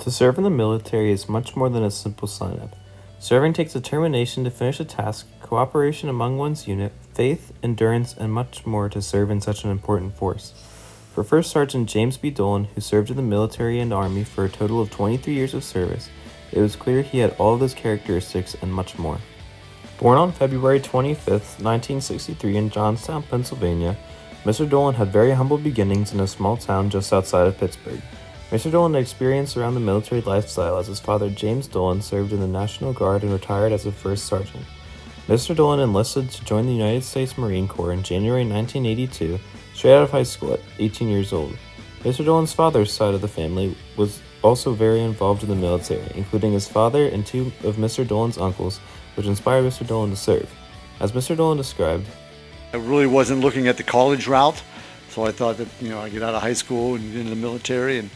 To serve in the military is much more than a simple sign-up. Serving takes determination to finish a task, cooperation among one's unit, faith, endurance, and much more to serve in such an important force. For First Sergeant James B. Dolan, who served in the military and Army for a total of 23 years of service, it was clear he had all of those characteristics and much more. Born on February 25, 1963 in Johnstown, Pennsylvania, Mr. Dolan had very humble beginnings in a small town just outside of Pittsburgh. Mr. Dolan had experience around the military lifestyle as his father James Dolan served in the National Guard and retired as a first sergeant. Mr. Dolan enlisted to join the United States Marine Corps in January 1982, straight out of high school at 18 years old. Mr. Dolan's father's side of the family was also very involved in the military, including his father and two of Mr. Dolan's uncles, which inspired Mr. Dolan to serve. As Mr. Dolan described, I really wasn't looking at the college route, so I thought that, I get out of high school and get into the military and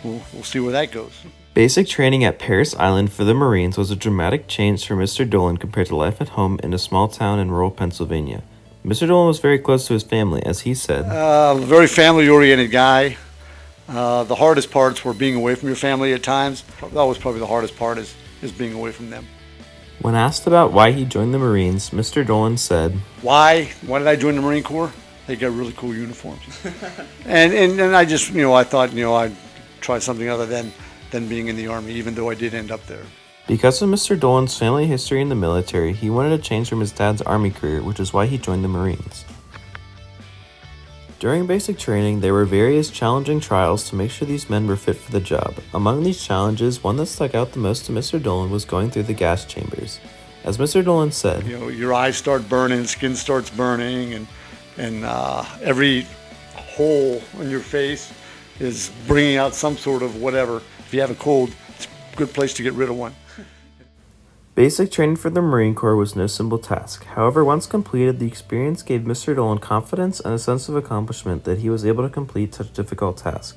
we'll see where that goes. Basic training at Parris Island for the Marines was a dramatic change for Mr. Dolan compared to life at home in a small town in rural Pennsylvania. Mr. Dolan was very close to his family, as he said, Very family-oriented guy. The hardest parts were being away from your family at times. That was probably the hardest part is being away from them. When asked about why he joined the Marines, Mr. Dolan said, Why did I join the Marine Corps? They got really cool uniforms. and I just, I thought, I'd try something other than being in the Army, even though I did end up there. Because of Mr. Dolan's family history in the military, he wanted to change from his dad's Army career, which is why he joined the Marines. During basic training, there were various challenging trials to make sure these men were fit for the job. Among these challenges, one that stuck out the most to Mr. Dolan was going through the gas chambers. As Mr. Dolan said, your eyes start burning, skin starts burning, and every hole in your face is bringing out some sort of whatever. If you have a cold, it's a good place to get rid of one. Basic training for the Marine Corps was no simple task. However, once completed, the experience gave Mr. Dolan confidence and a sense of accomplishment that he was able to complete such a difficult task.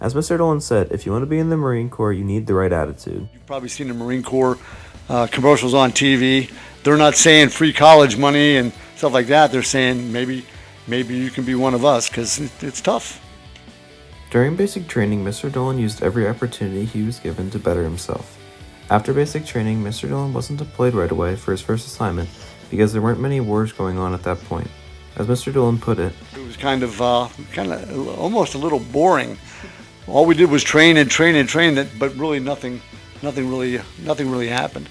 As Mr. Dolan said, if you want to be in the Marine Corps, you need the right attitude. You've probably seen the Marine Corps commercials on TV. They're not saying free college money and stuff like that. They're saying maybe you can be one of us, because it's tough. During basic training, Mr. Dolan used every opportunity he was given to better himself. After basic training, Mr. Dolan wasn't deployed right away for his first assignment because there weren't many wars going on at that point. As Mr. Dolan put it, it was kind of almost a little boring. All we did was train, but really nothing really happened.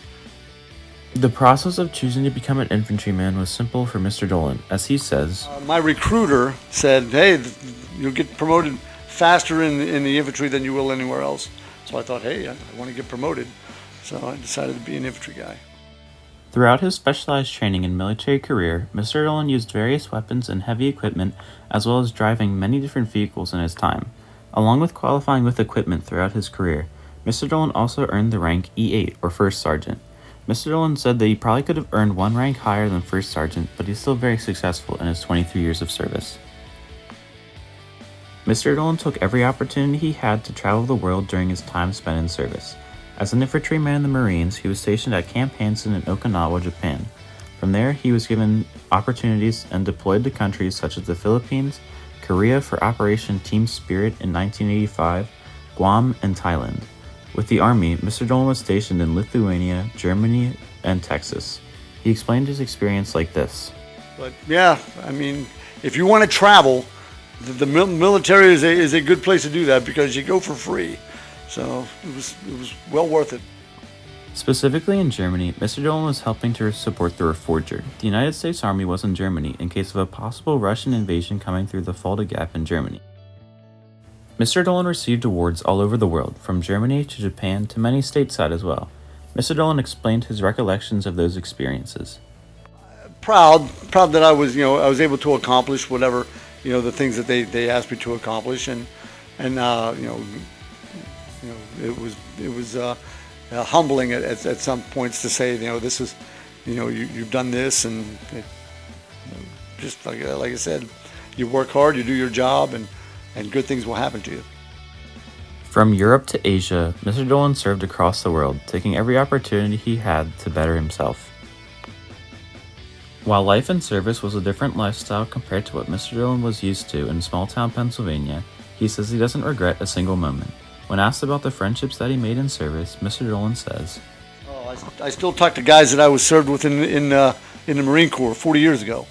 The process of choosing to become an infantryman was simple for Mr. Dolan. As he says, my recruiter said, hey, you'll get promoted faster in the infantry than you will anywhere else. So I thought, hey, I want to get promoted. So I decided to be an infantry guy. Throughout his specialized training and military career, Mr. Dolan used various weapons and heavy equipment, as well as driving many different vehicles in his time. Along with qualifying with equipment throughout his career, Mr. Dolan also earned the rank E8, or First Sergeant. Mr. Dolan said that he probably could have earned one rank higher than First Sergeant, but he's still very successful in his 23 years of service. Mr. Dolan took every opportunity he had to travel the world during his time spent in service. As an infantryman in the Marines, he was stationed at Camp Hansen in Okinawa, Japan. From there, he was given opportunities and deployed to countries such as the Philippines, Korea for Operation Team Spirit in 1985, Guam, and Thailand. With the Army, Mr. Dolan was stationed in Lithuania, Germany, and Texas. He explained his experience like this. But yeah, if you want to travel, the military is a good place to do that because you go for free. So it was well worth it. Specifically in Germany, Mr. Dolan was helping to support the Reforger. The United States Army was in Germany in case of a possible Russian invasion coming through the Fulda Gap in Germany. Mr. Dolan received awards all over the world, from Germany to Japan to many stateside as well. Mr. Dolan explained his recollections of those experiences. Proud that I was able to accomplish whatever, the things that they asked me to accomplish, and it was humbling at some points to say, this is, you've done this, and just like I said, you work hard, you do your job, and good things will happen to you. From Europe to Asia, Mr. Dolan served across the world, taking every opportunity he had to better himself. While life in service was a different lifestyle compared to what Mr. Dolan was used to in small-town Pennsylvania, he says he doesn't regret a single moment. When asked about the friendships that he made in service, Mr. Dolan says, Oh, I still talk to guys that I was served with in the Marine Corps 40 years ago.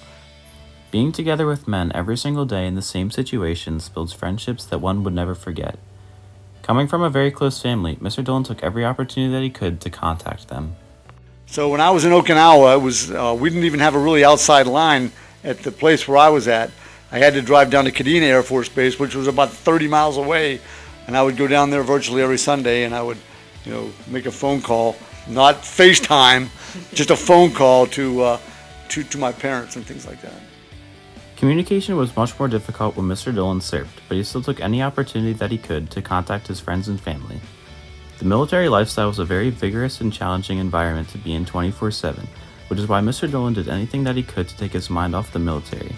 being together with men every single day in the same situations builds friendships that one would never forget. Coming from a very close family, Mr. Dolan took every opportunity that he could to contact them. So when I was in Okinawa, it was we didn't even have a really outside line at the place where I was at. I had to drive down to Kadena Air Force Base, which was about 30 miles away, and I would go down there virtually every Sunday, and I would, make a phone call, not FaceTime, just a phone call to my parents and things like that. Communication was much more difficult when Mr. Dolan served, but he still took any opportunity that he could to contact his friends and family. The military lifestyle was a very vigorous and challenging environment to be in 24/7, which is why Mr. Dolan did anything that he could to take his mind off the military.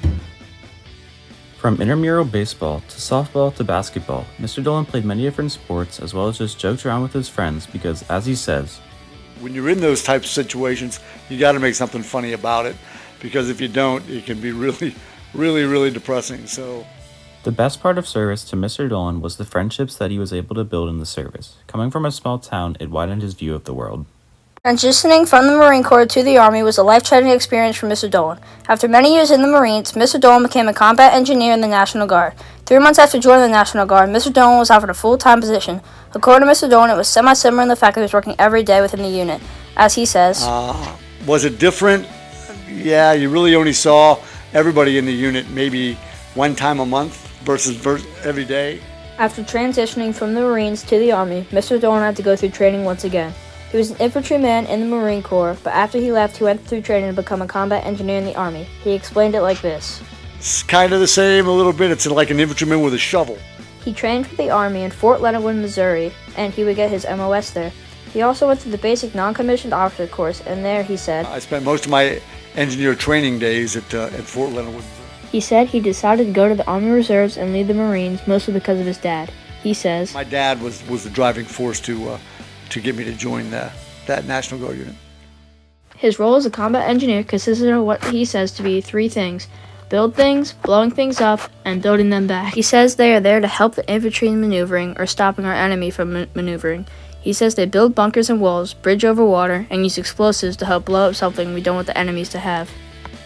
From intramural baseball to softball to basketball, Mr. Dolan played many different sports as well as just joked around with his friends because, as he says, when you're in those types of situations, you got to make something funny about it, because if you don't, it can be really, really, really depressing. So the best part of service to Mr. Dolan was the friendships that he was able to build in the service. Coming from a small town, it widened his view of the world. Transitioning from the Marine Corps to the Army was a life-changing experience for Mr. Dolan. After many years in the Marines, Mr. Dolan became a combat engineer in the National Guard. 3 months after joining the National Guard, Mr. Dolan was offered a full-time position. According to Mr. Dolan, it was semi-similar in the fact that he was working every day within the unit. As he says, was it different? Yeah, you really only saw everybody in the unit maybe one time a month versus every day. After transitioning from the Marines to the Army, Mr. Dolan had to go through training once again. He was an infantryman in the Marine Corps, but after he left, he went through training to become a combat engineer in the Army. He explained it like this. It's kind of the same a little bit. It's like an infantryman with a shovel. He trained for the Army in Fort Leonard Wood, Missouri, and he would get his MOS there. He also went through the basic non-commissioned officer course, and there he said, I spent most of my engineer training days at Fort Leonard Wood, Missouri. He said he decided to go to the Army Reserves and leave the Marines, mostly because of his dad. He says, my dad was the driving force to get me to join that National Guard unit. His role as a combat engineer consisted of what he says to be 3 things: build things, blowing things up, and building them back. He says they are there to help the infantry in maneuvering or stopping our enemy from maneuvering. He says they build bunkers and walls, bridge over water, and use explosives to help blow up something we don't want the enemies to have.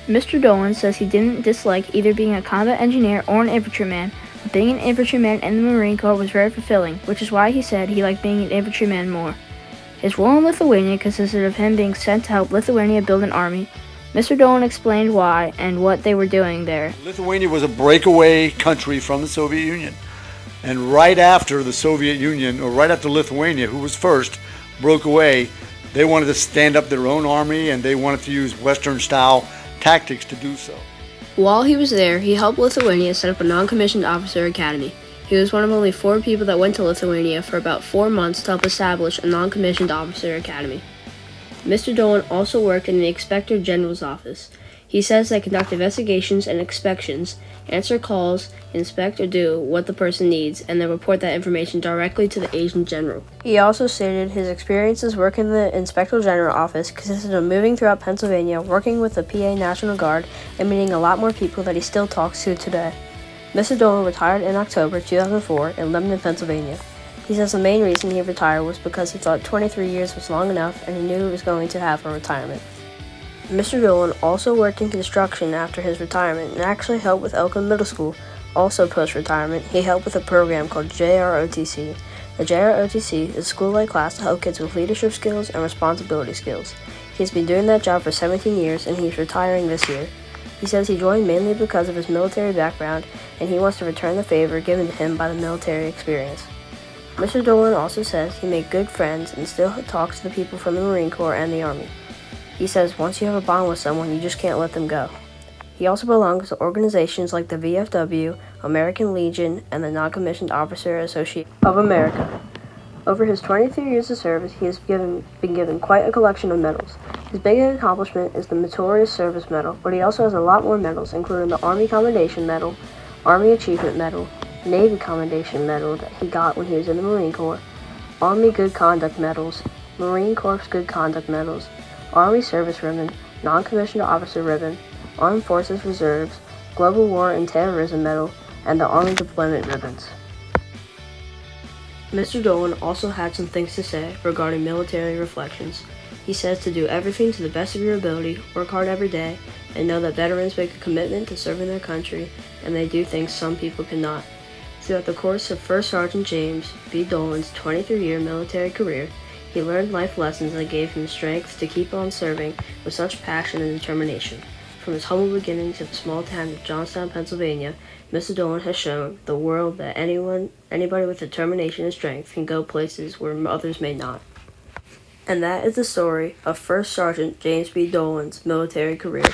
Mr. Dolan says he didn't dislike either being a combat engineer or an infantryman, but being an infantryman in the Marine Corps was very fulfilling, which is why he said he liked being an infantryman more. His role in Lithuania consisted of him being sent to help Lithuania build an army. Mr. Dolan explained why and what they were doing there. Lithuania was a breakaway country from the Soviet Union. And right after the Soviet Union, or right after Lithuania, who was first, broke away, they wanted to stand up their own army, and they wanted to use Western-style tactics to do so. While he was there, he helped Lithuania set up a non-commissioned officer academy. He was one of only 4 people that went to Lithuania for about 4 months to help establish a non-commissioned officer academy. Mr. Dolan also worked in the Inspector General's office. He says they conduct investigations and inspections, answer calls, inspect or do what the person needs, and then report that information directly to the Agent General. He also stated his experiences working in the Inspector General office consisted of moving throughout Pennsylvania, working with the PA National Guard, and meeting a lot more people that he still talks to today. Mr. Dolan retired in October 2004 in Lebanon, Pennsylvania. He says the main reason he retired was because he thought 23 years was long enough and he knew he was going to have a retirement. Mr. Dolan also worked in construction after his retirement and actually helped with Elkhorn Middle School. Also post-retirement, he helped with a program called JROTC. The JROTC is a school-like class to help kids with leadership skills and responsibility skills. He's been doing that job for 17 years and he's retiring this year. He says he joined mainly because of his military background and he wants to return the favor given to him by the military experience. Mr. Dolan also says he made good friends and still talks to the people from the Marine Corps and the Army. He says once you have a bond with someone, you just can't let them go. He also belongs to organizations like the VFW, American Legion, and the Non-Commissioned Officer Association of America. Over his 23 years of service, he has been given quite a collection of medals. His biggest accomplishment is the Meritorious Service Medal, but he also has a lot more medals, including the Army Commendation Medal, Army Achievement Medal, Navy Commendation Medal that he got when he was in the Marine Corps, Army Good Conduct Medals, Marine Corps Good Conduct Medals, Army Service Ribbon, Non-Commissioned Officer Ribbon, Armed Forces Reserves, Global War and Terrorism Medal, and the Army Deployment Ribbons. Mr. Dolan also had some things to say regarding military reflections. He says to do everything to the best of your ability, work hard every day, and know that veterans make a commitment to serving their country, and they do things some people cannot. Throughout the course of First Sergeant James B. Dolan's 23-year military career, he learned life lessons that gave him strength to keep on serving with such passion and determination. From his humble beginnings at the small town of Johnstown, Pennsylvania, Mr. Dolan has shown the world that anybody with determination and strength can go places where others may not. And that is the story of First Sergeant James B. Dolan's military career.